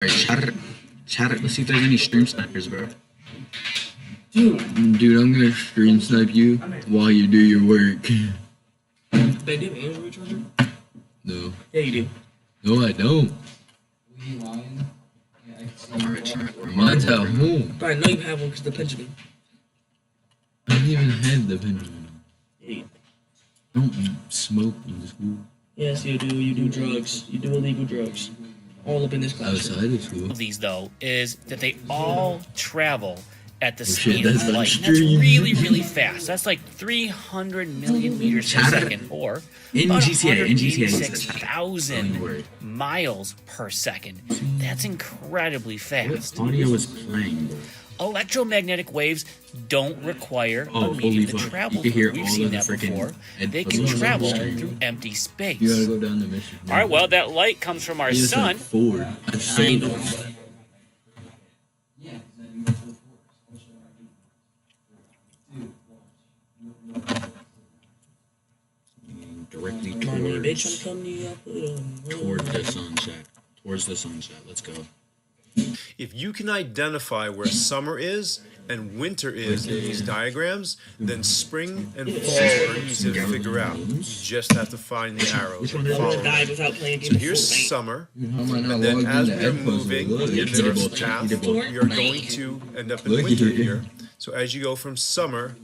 Alright, chat. Let's see if there's any stream snipers, bro. Dude, I'm gonna stream snipe you while you do your work. They do Android charger? No. Yeah, you do. No, I don't. Alright, chat. Mine's at home. But I know you have one because the Benjamin. I don't even have the Benjamin. Yeah, you- I don't smoke in school. Yes, you do. You do drugs. You do illegal drugs. All up in this class. Outside of school. Of these though is that they all travel at the shit, speed that's of on light. And that's stream. really, really fast. That's like 300 million meters per second, or In about GTA, 186,000 word. miles per second. That's incredibly fast. What audio was playing, bro? Electromagnetic waves don't require Oh, a medium holy to fuck. travel You can through. hear We've all seen of the that freaking before. ed- They can puzzles. travel through empty space. You gotta go down the mission. All right, well, that light comes from our He has sun. like 4. I've seen them. Directly My name bitch, towards I'm coming to you. I put on. towards the sunset. Towards the sunset. Let's go. If you can identify where summer is and winter is in these diagrams, then spring and fall are easy to figure out. You just have to find the arrows and I follow would have died them. without playing So Game of here's Fortnite. summer, How am I not and then logged as into we're Ed Puzzle? moving Look. in You did this both, Jack. path, You did both. you're going to end up in Look winter at you. here. So as you go from summer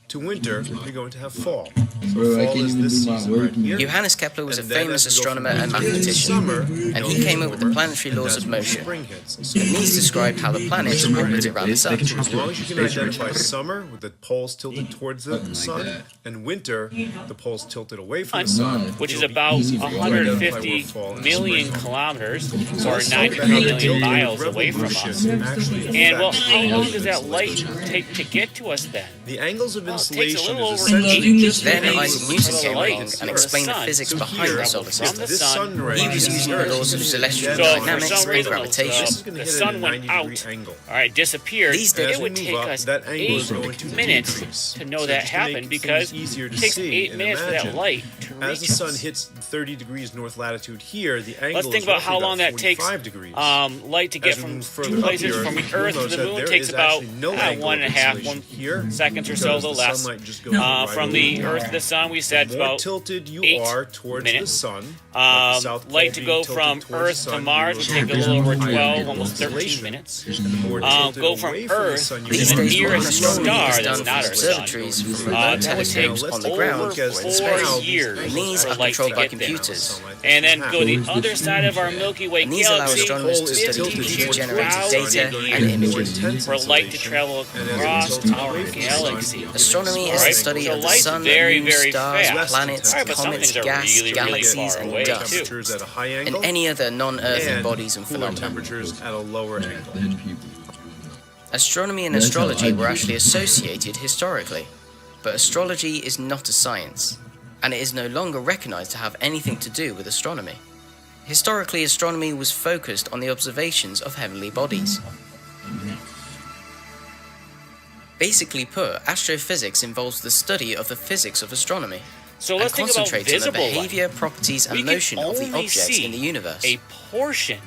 to winter, you're going to have fall. Bro, I Fall can't is even this do my season work, right here. man. Johannes Kepler was a And then famous as you go from astronomer and winter to mathematician, summer, and you he go came up with the warmer, planetary and laws that's of when motion. spring hits. And these described how the planets orbit around the sun. As long as you can identify summer with the poles tilted towards the Something like sun, that. and winter, the poles tilted away from the Sun, sun, which is it'll be about easy for you to identify where 150 fall and million spring are. kilometers, So or let's talk about 93 how the million tilting miles away from us. revolution actually And well, affects how long the does that angles. light take to get to us then? The angles of Well, it takes a insulation little is over essentially 8 just Then the angles Isaac of Newton the came light along hits and the explained the sun. physics So behind here, the solar if system. the this sun, sun ray He was hits using the the Earth, laws of celestial So for dynamics some and reason, gravitation. this is going to the hit sun at a went 90-degree out. angle. All right, disappeared. These days, It As we would move take up, us that angle is 8 going to minutes decrease. to know So that just to make happened things because easier to it takes see 8 and minutes for that imagine, light to as the reach sun us. hits 30 degrees north latitude here, the angle Let's think is about roughly how long that takes 45 degrees. Light to get As we from move further two up places, here, from the you'll Earth to notice the that moon, there takes is about actually no angle of 1.5 insulation here, seconds or because so, a little the less. sunlight just goes right From over the it. Earth to the sun, we said it's The more about tilted you 8 are towards minutes. the sun, like the South Pole Light to being go tilted from towards Earth the to sun, Mars you would will take a have little over higher 12, angle almost 13 insulation. minutes. And the more tilted Go from away from the Earth sun you These get, days, the modern more astronomy sunlight is star done that's from not our sun. observatories, from remote That would telescopes take on the over ground, because or in 4 space. years And these for are light to controlled by get there. computers. And then go to the other side of our Milky Way And these allow galaxy, astronomers to Pole is study tilted computer-generated towards data the sun, you're and gonna get more images. intense for light to insulation. travel And as it across tilts our away from the sun, galaxy. you get Astronomy more is the Alright, study so of the light's sun, very, moon, very stars, fast. planets, Alright, but some comets, things are gas, really, really galaxies, far and away, dust, too. temperatures at a high and angle any other non-earthly and bodies and cooler phenomena. temperatures at a lower angle. Then people. Astronomy and That's how astrology I were do it. actually associated historically, but astrology is not a science, and it is no longer recognized to have anything to do with astronomy. Historically, astronomy was focused on the observations of heavenly bodies. Basically put, astrophysics involves the study of the physics of astronomy, So and let's think about concentrates on the visible light. behavior, properties, We and can motion of the only objects see in the universe. a portion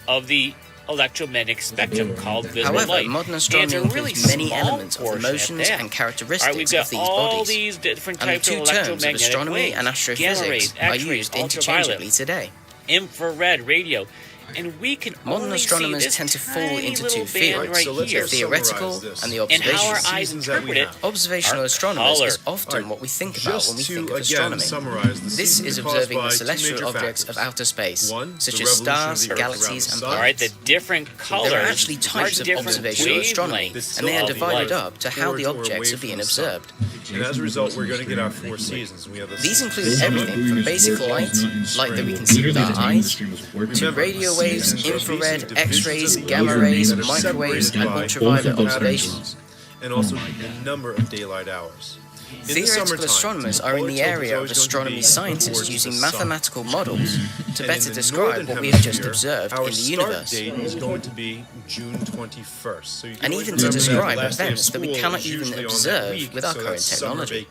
of the electromagnetic spectrum called visible However, light. modern And astronomy it's a really includes many small elements of the portion at motions that. and All characteristics right, we've got of these all bodies. these different And the types two of terms of electromagnetic astronomy waves. and astrophysics Gamma rays, are X-rays, used ultraviolet, interchangeably today. infrared radio, and we can Modern only astronomers see this tend to fall tiny into little two band fields, right so let's here. the theoretical summarize this. and the And how our observations. eyes Seasons that we interpret it. have. Observational Our astronomers color. is often Alright, what we think about Just when we to think of again astronomy. summarize, the This seasons is are caused observing by the two celestial major objects factors. of outer space, One, such the as revolution of stars, the Earth galaxies, around the and sun. All right, the planets. different colors There are actually are types of different observational astronomy, wavelengths and they are of divided light. up to how the towards or objects away are being from the sun. observed. And as a result, we're going to get our 4 seasons. We have the These include seasons of everything from basic light, light that we can see with our eyes, to Remember, radio waves, seasons are infrared, basically divisions X-rays, of the gamma light rays, that are microwaves, separated and by ultraviolet patterns, observations. and also the number of daylight hours. Theoretical astronomers are in the area of astronomy scientists using mathematical models to better describe what we have just observed in the universe, Our start date is going to be June 21st. So you can and always even to remember that describe the last day of events that we school cannot is even usually on that observe week, with our so current that's technology.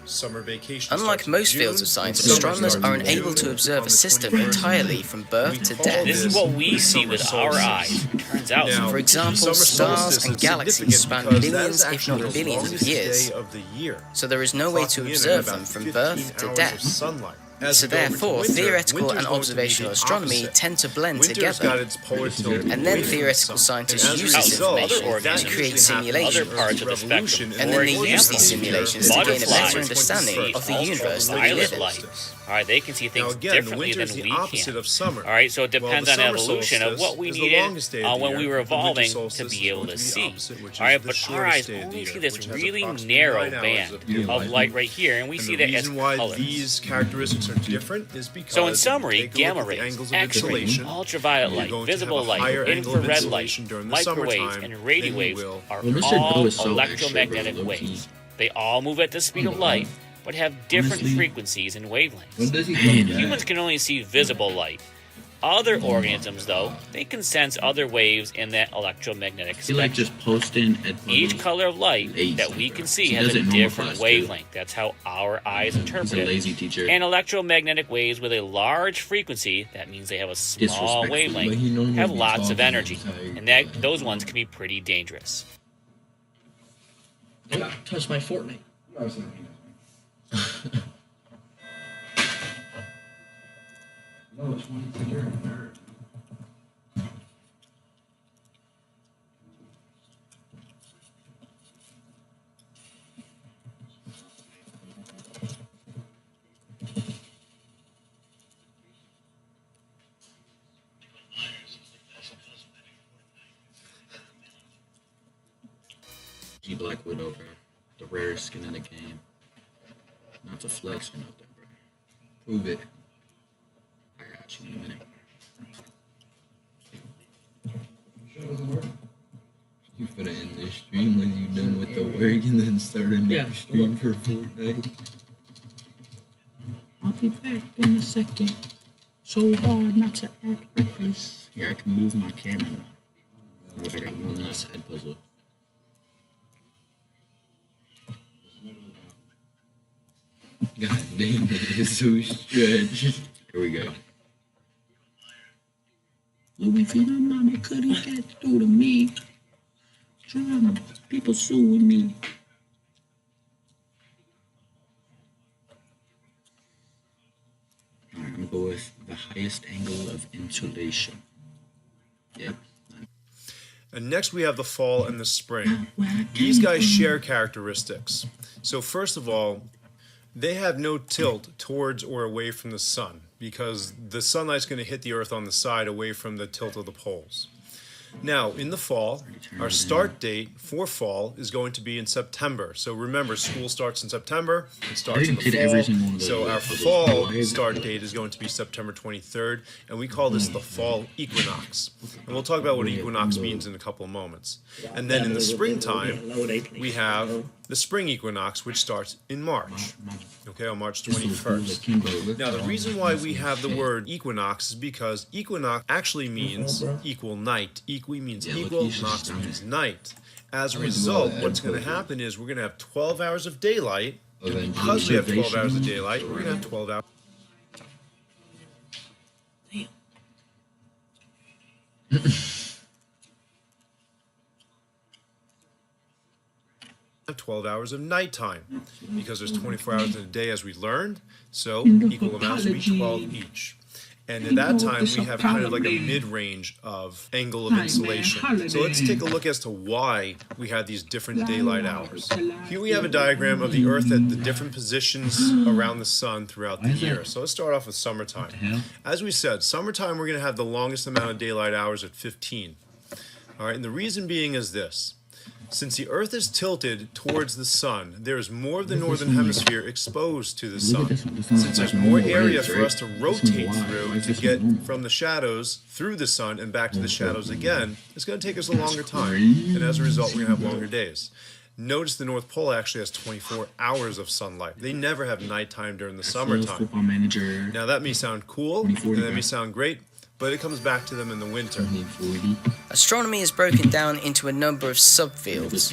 Summer vacation. Unlike starts in most June, fields of science, summer astronomers starts are in unable to June, observe on a the system 21st. entirely from birth to death. This is what we see with our eyes. Turns out, Now, For example, summer stars solstice and is galaxies significant span because that millions, is if actually not the billions of longest years, day of the year. so there is no way to Clocking in at observe about them from 15 birth to hours of death. sunlight. So As we go over to therefore, winter, theoretical winter's and going to be observational the astronomy opposite. tend to blend Winter's together. got its polar tilt And then away from the theoretical sun. scientists And as a use this result, information that to create usually happens simulations. other parts of the spectrum. revolution, And For then they use example, these simulations to gain a butterflies better understanding of the universe that we violet live in. light. All right, they can see Now things again, differently winter than is the we opposite can. of summer. All right, so it Well, depends the on summer evolution of solstice what we is the needed longest day of the when year. we were The winter evolving to solstice be is able going to be the see. opposite, which All is right, the but our shortest eyes day of the only year, see this which has really approximately narrow 9 hours band of daylight. of light right here, and we And see the that as reason why colors. these characteristics are different is because So in if you summary, take a look gamma at the rays, angles of X-rays, insolation, ultraviolet you're light, going to have visible a light, higher angle of infrared light, insolation during the microwaves, summertime and radio than you waves will are Well, Mr. all Dowes is so electromagnetic extra, bro, low-key. waves. They all move at the speed of light, but have different Honestly, frequencies and when wavelengths. does he come back? Humans can only see visible light. Other organisms, though, they can sense other waves in that electromagnetic He like spectrum. just posting at Each color of light lazy, that we can see He has does a it normal different class, too. wavelength. That's how our eyes He's interpret a it. lazy teacher. And electromagnetic waves with a large frequency, that means they have a small Disrespectful, but he wavelength, normally have be lots of talking energy. inside. And that those ones can be pretty dangerous. Touch my Fortnite. G Black Widow, bro. The rarest skin in the game. Not to flex or nothing, bro. Prove it. I got you in a minute. You finna end this stream when you done with the work and then start a new Yeah, stream for Fortnite. I'll be back in a second. So hard not to act reckless. Here, I can move my camera now. What if I got one last head puzzle? God damn it, it's so stretched. Here we go. Louis V, my mama couldn't get through to me. Drama, people suing me. Alright, I'm gonna go with the highest angle of insulation. Yep. And next we have the fall and the spring. These guys share characteristics. So first of all, they have no tilt towards or away from the sun because the sunlight's going to hit the earth on the side away from the tilt of the poles. Now, in the fall, our start date for fall is going to be in September. So remember, school starts in September. It starts in the did every single one fall. of those So our puzzles. fall Why is it- start date is going to be September 23rd, and we call this the fall equinox. And we'll talk about what equinox means in a couple of moments. And then in the springtime, we have the spring equinox, which starts in March. Okay, on March 21st. Now, the reason why we have the word equinox is because equinox actually means equal night. Equi means Yeah, look, equal, you should nox start. means night. As a I would do all result, that what's going to puzzle. happen is we're going to have 12 hours of daylight. And Eventually, because we have 12 hours of observation. daylight, we're going to have 12 hours. Have 12 hours of nighttime because there's 24 hours in a day as we learned, so equal amounts will be 12 each. And at that time, we have kind of like a mid-range of angle of insolation. So let's take a look as to why we have these different daylight hours. Here we have a diagram of the Earth at the different positions around the sun throughout the year. So let's start off with summertime. As we said, summertime we're going to have the longest amount of daylight hours at 15. All right, and the reason being is this. Since the Earth is tilted towards the sun, there is more of the northern hemisphere exposed to the sun. Since there's more area for us to rotate through to get from the shadows through the sun and back to the shadows again, it's going to take us a longer time. And as a result, we're going to have longer days. Notice the North Pole actually has 24 hours of sunlight. They never have nighttime during the summertime. Football Manager. Now that may sound cool, and that may sound great, but it comes back to them in the winter. Astronomy is broken down into a number of subfields.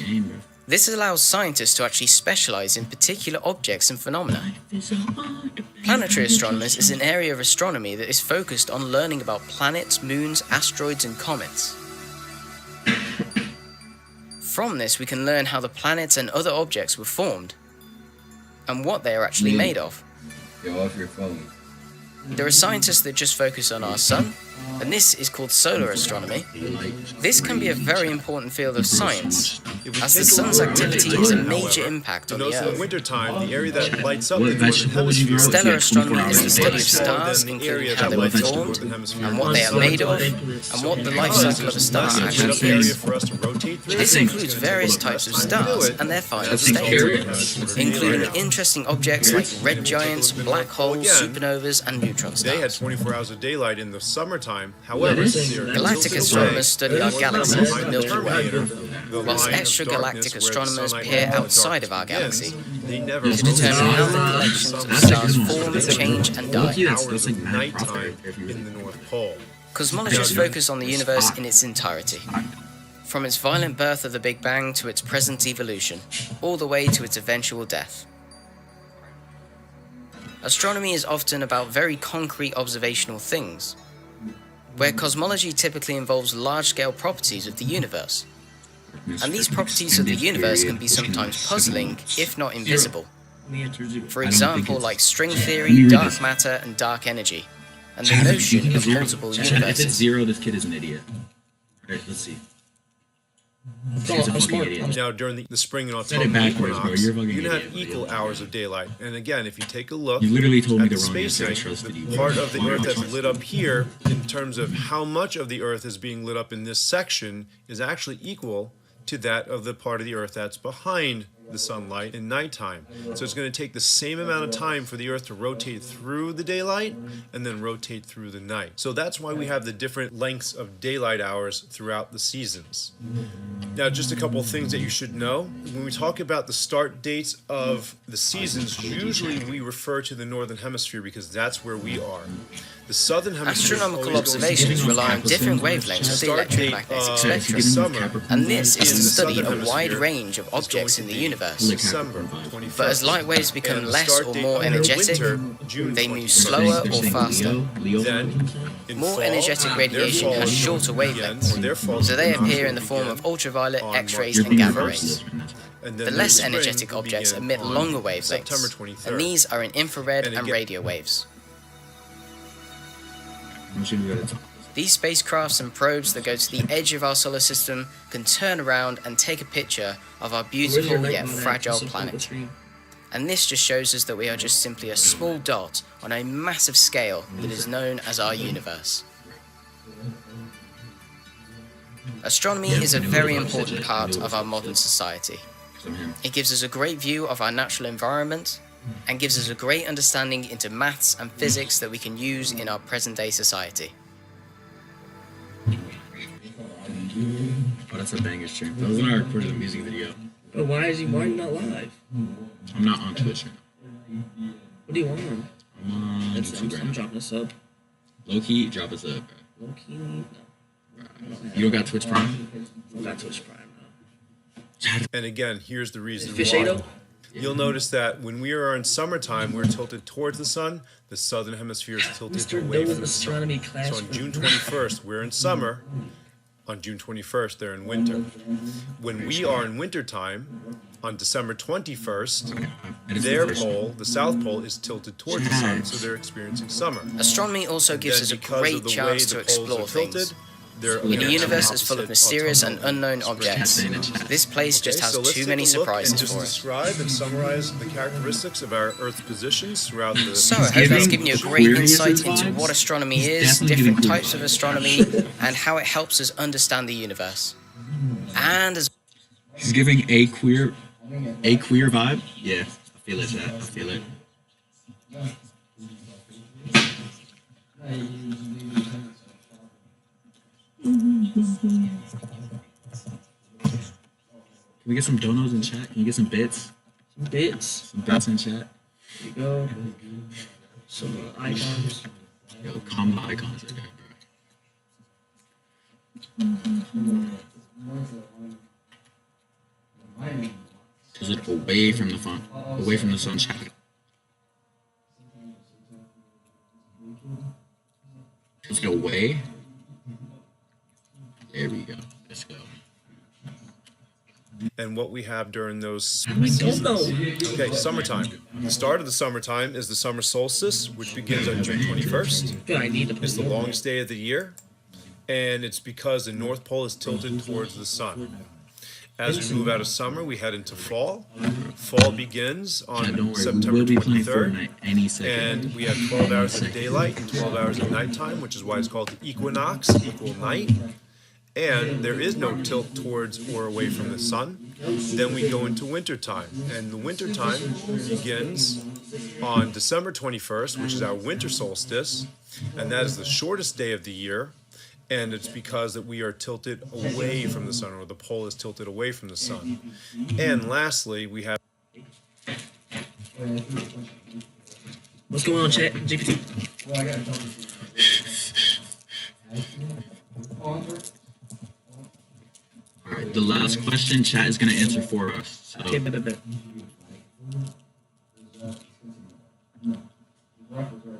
This allows scientists to actually specialize in particular objects and phenomena. Planetary astronomers is an area of astronomy that is focused on learning about planets, moons, asteroids, and comets. From this, we can learn how the planets and other objects were formed, and what they are actually made of. Go off your phone. There are scientists that just focus on our sun, and this is called solar astronomy. This can be a very important field of science, as the sun's activity has a major impact on the Notice in the Earth. wintertime, the area that lights up What the northern vegetable would you grow? hemisphere Stellar Yeah, astronomy 24 is the hours. study of is stars, the including area how that they were lights up the formed, northern hemisphere. and what they are made of, and what the life cycle of a star That's a actually lit up area is. for us to rotate through. This includes various types of stars and their final states, including interesting objects like red giants, black holes, supernovas, and neutron They had stars. 24 hours of daylight in the summertime. However, Galactic astronomers study our galaxy, the Milky Way, whilst extragalactic astronomers peer outside of our galaxy they never to determine how the collections of stars form, change, and die. That's hours like of mad nighttime profit if you in the North Pole. Cosmologists focus on the universe in its entirety, from its violent birth of the Big Bang to its present evolution, all the way to its eventual death. Astronomy is often about very concrete observational things, where cosmology typically involves large-scale properties of the universe. And these properties of the universe can be sometimes puzzling, if not invisible. For example, like string theory, dark matter, and dark energy, and the notion of multiple If it's universes. 0, this kid is an idiot. Alright, let's see. He's a I'm fucking smart. idiot. Now, during the spring and Said it autumn backwards, bro. equinox, You're a fucking you can have idiot. equal hours of daylight. And again, if you take a look You literally told me at the the wrong answer. I spacing, trusted you. the part of the Earth that's lit up here, in terms of how much of the Earth is being lit up in this section, is actually equal to that of the part of the Earth that's behind the sunlight in nighttime. So it's going to take the same amount of time for the Earth to rotate through the daylight and then rotate through the night. So that's why we have the different lengths of daylight hours throughout the seasons. Now, just a couple of things that you should know. When we talk about the start dates of the seasons, usually we refer to the northern hemisphere because that's where we are. The southern hemisphere Astronomical observations rely on different wavelengths of the start date electromagnetic of spectrum, summer and this is in to the study southern a wide hemisphere range of objects in the universe. December 21st. But as light waves become And the less start or date more of the energetic, winter, June they move 21st. slower or faster. Leo. Then, in More fall, energetic radiation their has fall shorter begins, wavelengths, or their fall so they equinox appear in the will form begin of ultraviolet, on X-rays, March and gamma 21st. rays. And then The their less spring energetic will objects begin emit on longer wavelengths, September 23rd. and these are in infrared And and again- radio waves. I'm just gonna go to the top. These spacecrafts and probes that go to the edge of our solar system can turn around and take a picture of our beautiful yet fragile planet. And this just shows us that we are just simply a small dot on a massive scale that is known as our universe. Astronomy is a very important part of our modern society. It gives us a great view of our natural environment and gives us a great understanding into maths and physics that we can use in our present-day society. Oh, that's a banger stream. That was when I recorded the music video. But why are you not live? I'm not on Twitch now. What do you want? I'm on I'm YouTube right now. dropping a sub. Low key, drop us up, bro. Low key, no. You don't got Twitch Prime? I got Twitch Prime now. And again, here's the reason Fish why. Ado? You'll notice that when we are in summertime, we're tilted towards the sun. The southern hemisphere is tilted Mr. away Dowes from the sun. astronomy class. So on June 21st, we're in summer. On June 21st, they're in winter. When we are in wintertime, on December 21st, their pole, the South Pole, is tilted towards the sun, so they're experiencing summer. Astronomy also gives Then us a because of great the chance way to the poles explore are tilted, things. they're In a again universe as full of opposite mysterious and autumnal. unknown objects, this place just has So let's too take many a look surprises and just for us. describe and summarize the characteristics of our Earth's positions throughout the. So I hope that's given you a great Aquarius insight vibes? into what astronomy is, definitely different giving types of astronomy, and how it helps us understand the universe. And as He's giving a queer vibe. Yeah, I feel it, chat. I feel it. we get some donos in chat? Can you get some bits? Some bits. Some bits in chat? There you go. Some icons. Yo, combo icons right there, bro. Is it away from the font? Away from the sun, chat. Let's go away. There we go. Let's go. And what we have during those How do I don't know? Okay, summertime. The start of the summertime is the summer solstice, which begins on June 21st. Good, I need to It's the longest day of the year, and it's because the North Pole is tilted towards the sun. As we move out of summer, we head into fall. Fall begins Yeah, on don't worry, we September will be playing 23rd, Fortnite any second. and we have 12 hours of daylight and 12 hours of nighttime, which is why it's called the equinox, equal night. And there is no tilt towards or away from the sun. Then we go into wintertime, and the wintertime begins on December 21st, which is our winter solstice, and that is the shortest day of the year, and it's because that we are tilted away from the sun, or the pole is tilted away from the sun. And lastly, we have What's going on, chat? GPT. Alright, the last question chat is gonna answer for us. So Okay, bet.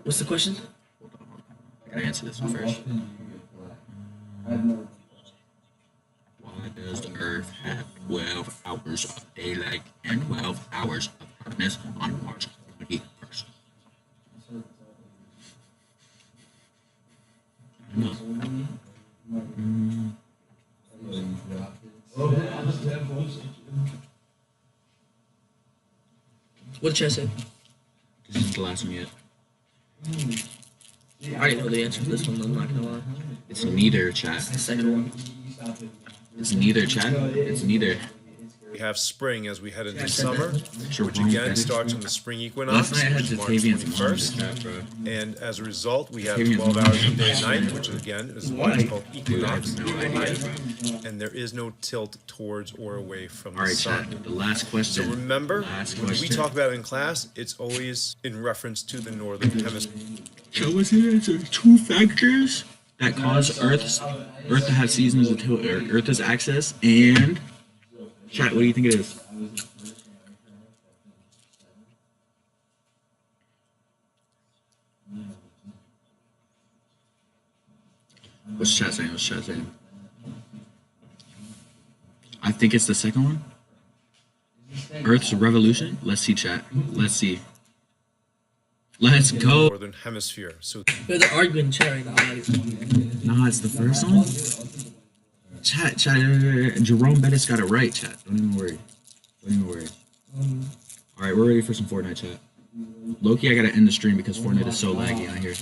What's the question? I gotta answer this one first. Why does the Earth have 12 hours of daylight and 12 hours of darkness on March 21st? What did chat say? This is the last one yet. I already know the answer to this one, I'm not gonna lie. It's neither chat. The second one. It's neither chat. It's neither. we have spring as we head into summer, Sure, which wrong again thing. starts on the spring equinox, Last night I had which is March Jatavian's mom in 21st. chat, bro. And as a result, we have Jatavian's 12 mom. hours of day and night, which again is why it's called Dude, I equinox, have no equal idea, night, and there is no tilt towards or away from the Alright, sun. chat. The last question. So remember, Last when we question. talk about it in class, it's always in reference to the northern hemisphere. Show us the answer. Two factors that cause Earth to have seasons of tilt, or Earth's axis, and chat. What do you think it is? What's chat saying? What's chat saying? I think it's the second one. Earth's revolution. Let's see, chat. Let's see. Let's go. Northern hemisphere. So They're arguing in chat right now. Like, Nah, it's the first one. Chat. Jerome Bettis got it right, chat. Don't even worry. Don't even worry. Alright, we're ready for some Fortnite, chat. Loki, I gotta end the stream because Fortnite is so laggy on here.